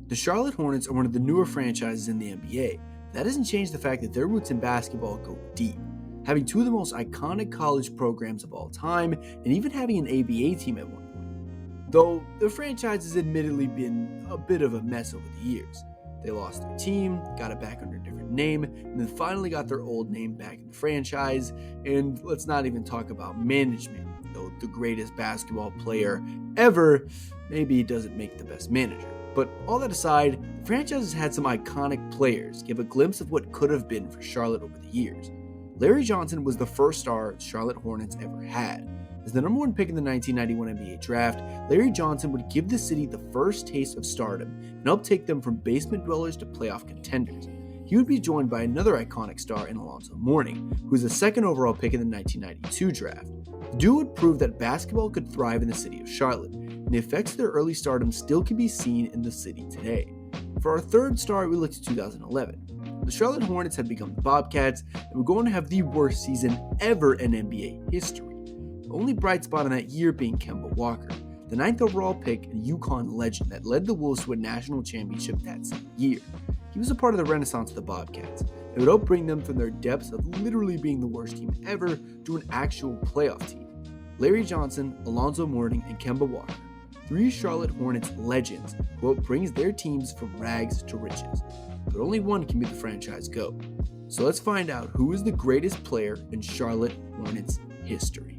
The Charlotte Hornets are one of the newer franchises in the NBA. That doesn't change the fact that their roots in basketball go deep, having two of the most iconic college programs of all time, and even having an ABA team at one point. Though the franchise has admittedly been a bit of a mess over the years. They lost their team, got it back under a different name, and then finally got their old name back in the franchise. And let's not even talk about management, though the greatest basketball player ever maybe doesn't make the best manager. But all that aside, the franchise has had some iconic players give a glimpse of what could have been for Charlotte over the years. Larry Johnson was the first star the Charlotte Hornets ever had. As the number one pick in the 1991 NBA draft, Larry Johnson would give the city the first taste of stardom and help take them from basement dwellers to playoff contenders. He would be joined by another iconic star in Alonzo Mourning, who was the second overall pick in the 1992 draft. The duo would prove that basketball could thrive in the city of Charlotte, and the effects of their early stardom still can be seen in the city today. For our third star, we look to 2011. The Charlotte Hornets had become the Bobcats and were going to have the worst season ever in NBA history. The only bright spot in that year being Kemba Walker, the 9th overall pick and UCONN Legend that led the Wolves to a national championship that same year. He was a part of the renaissance of the Bobcats, and would help bring them from their depths of literally being the worst team ever to an actual playoff team. Larry Johnson, Alonzo Mourning, and Kemba Walker, three Charlotte Hornets legends who helped bring their teams from rags to riches. But only one can be the franchise GOAT. So let's find out who is the greatest player in Charlotte Hornets history.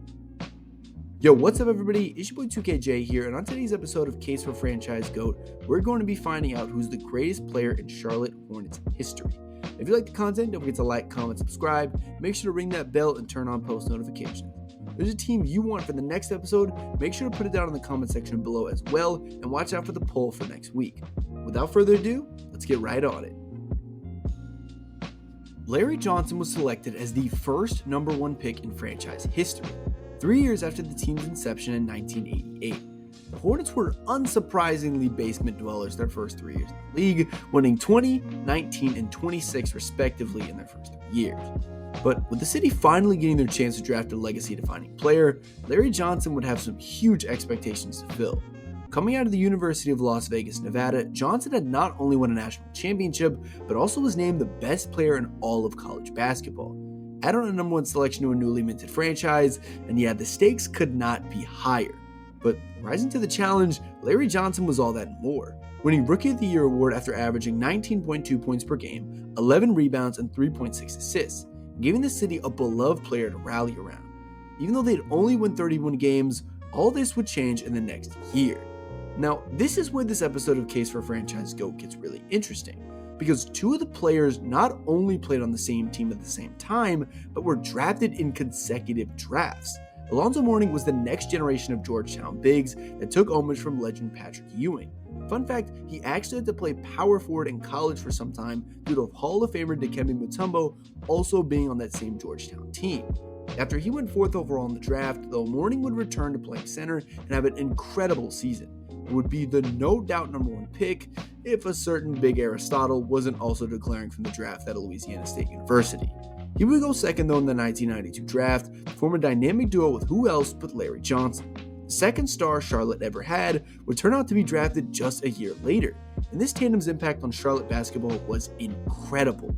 Yo, what's up everybody? It's your boy 2KJ here, and on today's episode of Case for Franchise GOAT, we're going to be finding out who's the greatest player in Charlotte Hornets history. If you like the content, don't forget to like, comment, subscribe, make sure to ring that bell and turn on post notifications. If there's a team you want for the next episode, make sure to put it down in the comment section below as well, and watch out for the poll for next week. Without further ado, let's get right on it. Larry Johnson was selected as the first number one pick in franchise history, 3 years after the team's inception in 1988. The Hornets were unsurprisingly basement dwellers their first 3 years in the league, winning 20, 19, and 26 respectively in their first 3 years. But with the city finally getting their chance to draft a legacy-defining player, Larry Johnson would have some huge expectations to fill. Coming out of the University of Las Vegas, Nevada, Johnson had not only won a national championship, but also was named the best player in all of college basketball. Add on a number one selection to a newly minted franchise, and yeah, the stakes could not be higher. But rising to the challenge, Larry Johnson was all that and more, winning Rookie of the Year award after averaging 19.2 points per game, 11 rebounds, and 3.6 assists, giving the city a beloved player to rally around. Even though they'd only win 31 games, all this would change in the next year. Now, this is where this episode of Case for Franchise GOAT gets really interesting, because two of the players not only played on the same team at the same time, but were drafted in consecutive drafts. Alonzo Mourning was the next generation of Georgetown bigs that took homage from legend Patrick Ewing. Fun fact, he actually had to play power forward in college for some time due to Hall of Famer Dikembe Mutombo also being on that same Georgetown team. After he went 4th overall in the draft, though, Mourning would return to playing center and have an incredible season. It would be the no doubt number one pick if a certain Big Aristotle wasn't also declaring from the draft at Louisiana State University. He would go second though in the 1992 draft to form a dynamic duo with who else but Larry Johnson. The second star Charlotte ever had would turn out to be drafted just a year later, and this tandem's impact on Charlotte basketball was incredible.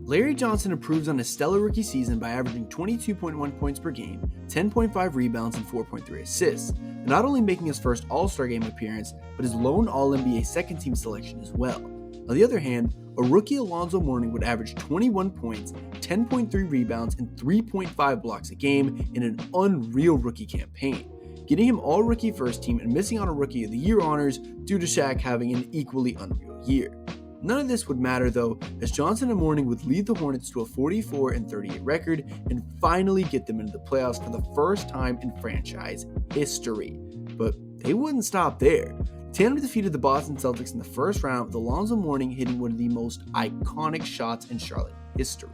Larry Johnson improves on his stellar rookie season by averaging 22.1 points per game, 10.5 rebounds, and 4.3 assists, and not only making his first All-Star game appearance, but his lone All-NBA second-team selection as well. On the other hand, a rookie Alonzo Mourning would average 21 points, 10.3 rebounds, and 3.5 blocks a game in an unreal rookie campaign, getting him All-Rookie First Team and missing on a Rookie of the Year honors due to Shaq having an equally unreal year. None of this would matter though, as Johnson and Mourning would lead the Hornets to a 44-38 record and finally get them into the playoffs for the first time in franchise history. But they wouldn't stop there. Tandem defeated the Boston Celtics in the first round with Alonzo Mourning hitting one of the most iconic shots in Charlotte history,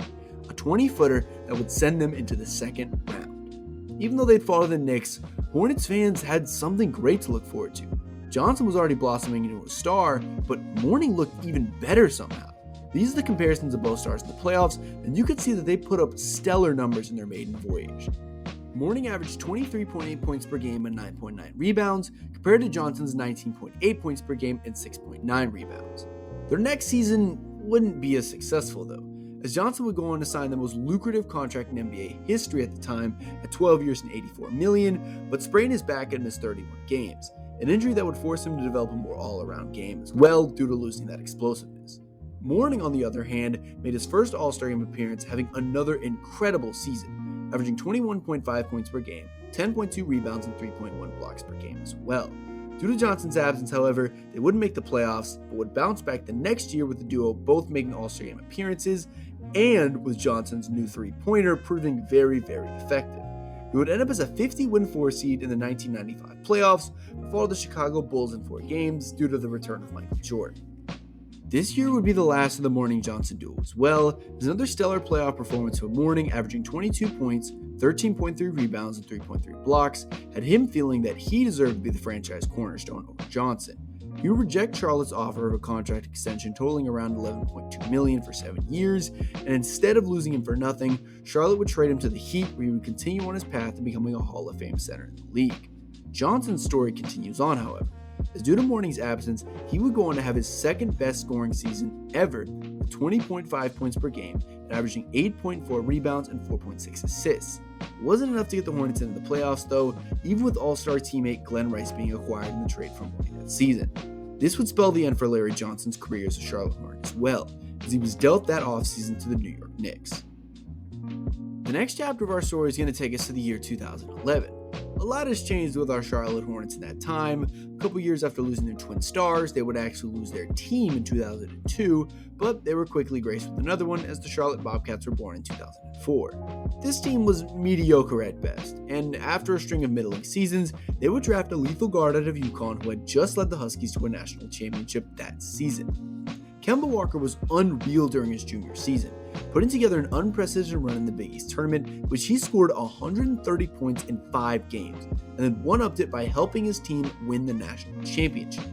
a 20-footer that would send them into the second round. Even though they'd fall to the Knicks, Hornets fans had something great to look forward to. Johnson was already blossoming into a star, but Mourning looked even better somehow. These are the comparisons of both stars in the playoffs, and you could see that they put up stellar numbers in their maiden voyage. Mourning averaged 23.8 points per game and 9.9 rebounds, compared to Johnson's 19.8 points per game and 6.9 rebounds. Their next season wouldn't be as successful though, as Johnson would go on to sign the most lucrative contract in NBA history at the time at 12 years and $84 million, but sprained his back and missed 31 games, an injury that would force him to develop a more all-around game as well due to losing that explosiveness. Mourning, on the other hand, made his first All-Star Game appearance, having another incredible season, averaging 21.5 points per game, 10.2 rebounds, and 3.1 blocks per game as well. Due to Johnson's absence, however, they wouldn't make the playoffs, but would bounce back the next year with the duo both making All-Star Game appearances, and with Johnson's new three-pointer proving very, very effective. He would end up as a 50-win 4 seed in the 1995 playoffs, but followed the Chicago Bulls in 4 games due to the return of Michael Jordan. This year would be the last of the Mourning-Johnson duo as well, as another stellar playoff performance for Mourning, averaging 22 points, 13.3 rebounds, and 3.3 blocks, had him feeling that he deserved to be the franchise cornerstone over Johnson. He would reject Charlotte's offer of a contract extension totaling around $11.2 million for 7 years, and instead of losing him for nothing, Charlotte would trade him to the Heat, where he would continue on his path to becoming a Hall of Fame center in the league. Johnson's story continues on, however, as due to Mourning's absence, he would go on to have his second best scoring season ever, with 20.5 points per game and averaging 8.4 rebounds and 4.6 assists. It wasn't enough to get the Hornets into the playoffs though, even with all-star teammate Glenn Rice being acquired in the trade from Mourning that season. This would spell the end for Larry Johnson's career as a Charlotte Hornet as well, as he was dealt that offseason to the New York Knicks. The next chapter of our story is going to take us to the year 2011. A lot has changed with our Charlotte Hornets in that time. A couple years after losing their twin stars, they would actually lose their team in 2002, but they were quickly graced with another one as the Charlotte Bobcats were born in 2004. This team was mediocre at best, and after a string of middling seasons, they would draft a lethal guard out of UConn who had just led the Huskies to a national championship that season. Kemba Walker was unreal during his junior season, putting together an unprecedented run in the Big East tournament, which he scored 130 points in 5 games, and then one-upped it by helping his team win the national championship.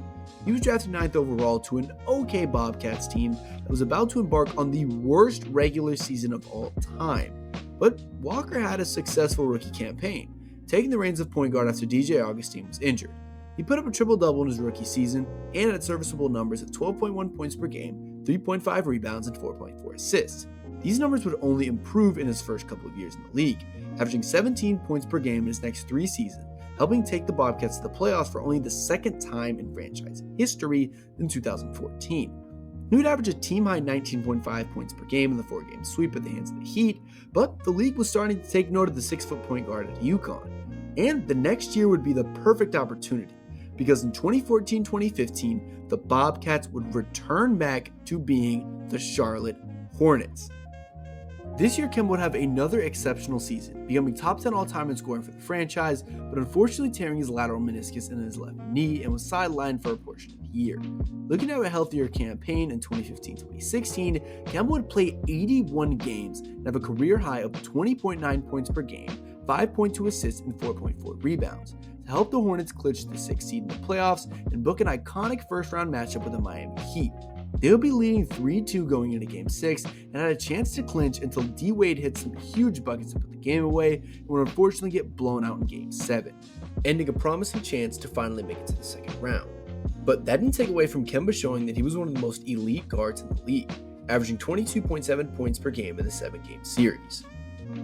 He was drafted 9th overall to an okay Bobcats team that was about to embark on the worst regular season of all time. But Walker had a successful rookie campaign, taking the reins of point guard after DJ Augustine was injured. He put up a triple-double in his rookie season and had serviceable numbers at 12.1 points per game, 3.5 rebounds, and 4.4 assists. These numbers would only improve in his first couple of years in the league, averaging 17 points per game in his next 3 seasons, helping take the Bobcats to the playoffs for only the second time in franchise history in 2014. He would average a team-high 19.5 points per game in the 4-game sweep at the hands of the Heat, but the league was starting to take note of the 6-foot point guard at UConn. And the next year would be the perfect opportunity, because in 2014-2015, the Bobcats would return back to being the Charlotte Hornets. This year, Kemba would have another exceptional season, becoming top 10 all-time in scoring for the franchise, but unfortunately tearing his lateral meniscus in his left knee and was sidelined for a portion of the year. Looking at a healthier campaign in 2015-2016, Kemba would play 81 games and have a career high of 20.9 points per game, 5.2 assists, and 4.4 rebounds, to help the Hornets clinch the 6th seed in the playoffs and book an iconic first-round matchup with the Miami Heat. They would be leading 3-2 going into Game 6 and had a chance to clinch until D-Wade hit some huge buckets to put the game away and would unfortunately get blown out in Game 7, ending a promising chance to finally make it to the second round. But that didn't take away from Kemba showing that he was one of the most elite guards in the league, averaging 22.7 points per game in the 7-game series.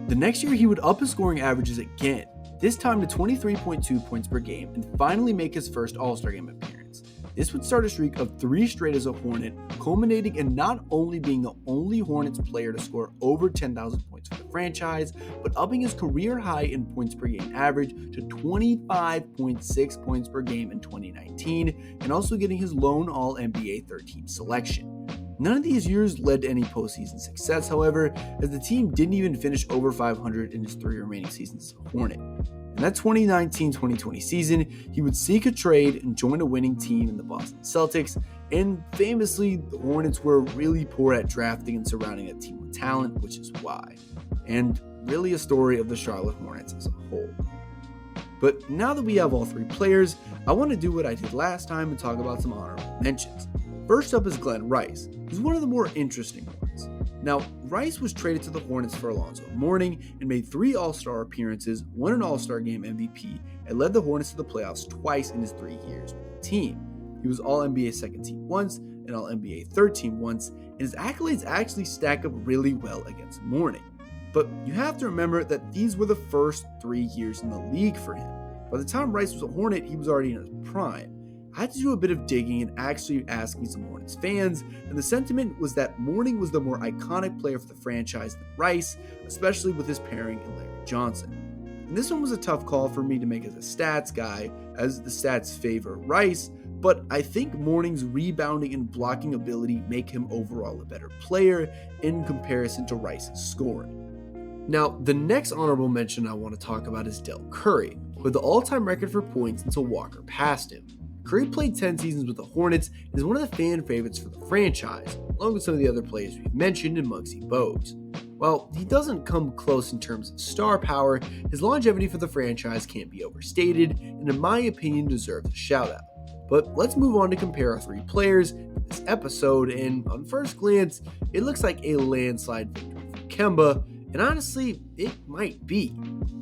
The next year he would up his scoring averages again, this time to 23.2 points per game, and finally make his first All-Star Game appearance. This would start a streak of 3 straight as a Hornet, culminating in not only being the only Hornets player to score over 10,000 points for the franchise, but upping his career high in points per game average to 25.6 points per game in 2019, and also getting his lone All-NBA third-team selection. None of these years led to any postseason success, however, as the team didn't even finish over 500 in his 3 remaining seasons as a Hornet. In that 2019-2020 season, he would seek a trade and join a winning team in the Boston Celtics, and famously, the Hornets were really poor at drafting and surrounding that team with talent, which is why. And really a story of the Charlotte Hornets as a whole. But now that we have all 3 players, I want to do what I did last time and talk about some honorable mentions. First up is Glenn Rice. he's one of the more interesting ones. Now, Rice was traded to the Hornets for Alonzo Mourning and made 3 All-Star appearances, won an All-Star Game MVP, and led the Hornets to the playoffs twice in his 3 years with the team. He was All-NBA second team once and All-NBA third team once, and his accolades actually stack up really well against Mourning. But you have to remember that these were the first 3 years in the league for him. By the time Rice was a Hornet, he was already in his prime. I had to do a bit of digging and actually asking some Hornets fans, and the sentiment was that Mourning was the more iconic player for the franchise than Rice, especially with his pairing in Larry Johnson. And this one was a tough call for me to make as a stats guy, as the stats favor Rice, but I think Mourning's rebounding and blocking ability make him overall a better player in comparison to Rice's scoring. Now, the next honorable mention I want to talk about is Del Curry, with the all-time record for points until Walker passed him. Curry played 10 seasons with the Hornets and is one of the fan favorites for the franchise, along with some of the other players we've mentioned in Muggsy Bogues. While he doesn't come close in terms of star power, his longevity for the franchise can't be overstated, and in my opinion deserves a shout out. But let's move on to compare our 3 players in this episode, and on first glance, it looks like a landslide victory for Kemba, and honestly, it might be.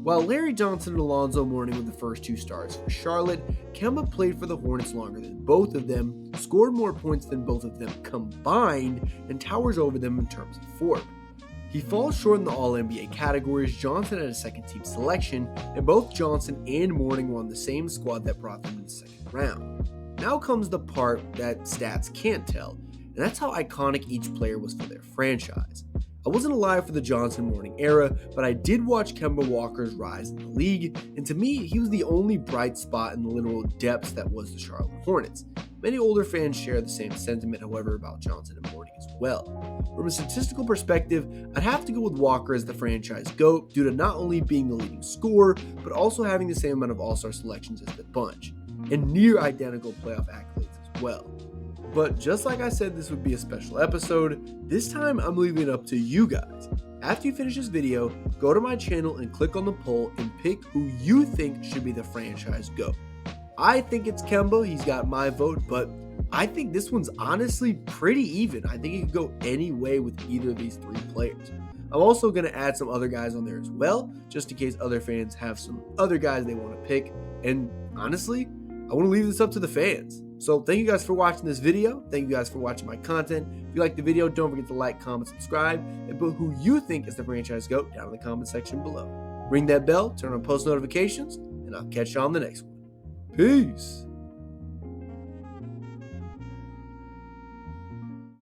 While Larry Johnson and Alonzo Mourning were the first 2 stars for Charlotte, Kemba played for the Hornets longer than both of them, scored more points than both of them combined, and towers over them in terms of form. He falls short in the All-NBA categories. Johnson had a second-team selection, and both Johnson and Mourning were on the same squad that brought them in the second round. Now comes the part that stats can't tell, and that's how iconic each player was for their franchise. I wasn't alive for the Johnson Mourning era, but I did watch Kemba Walker's rise in the league, and to me, he was the only bright spot in the literal depths that was the Charlotte Hornets. Many older fans share the same sentiment, however, about Johnson and Mourning as well. From a statistical perspective, I'd have to go with Walker as the franchise GOAT due to not only being the leading scorer, but also having the same amount of All-Star selections as the bunch, and near identical playoff accolades as well. But just like I said this would be a special episode, this time I'm leaving it up to you guys. After you finish this video, go to my channel and click on the poll and pick who you think should be the franchise GOAT. I think it's Kemba, he's got my vote, but I think this one's honestly pretty even. I think it could go any way with either of these 3 players. I'm also going to add some other guys on there as well, just in case other fans have some other guys they want to pick. And honestly, I want to leave this up to the fans. So thank you guys for watching this video. Thank you guys for watching my content. If you like the video, don't forget to like, comment, subscribe, and put who you think is the franchise GOAT down in the comment section below. Ring that bell, turn on post notifications, and I'll catch you on the next one. Peace.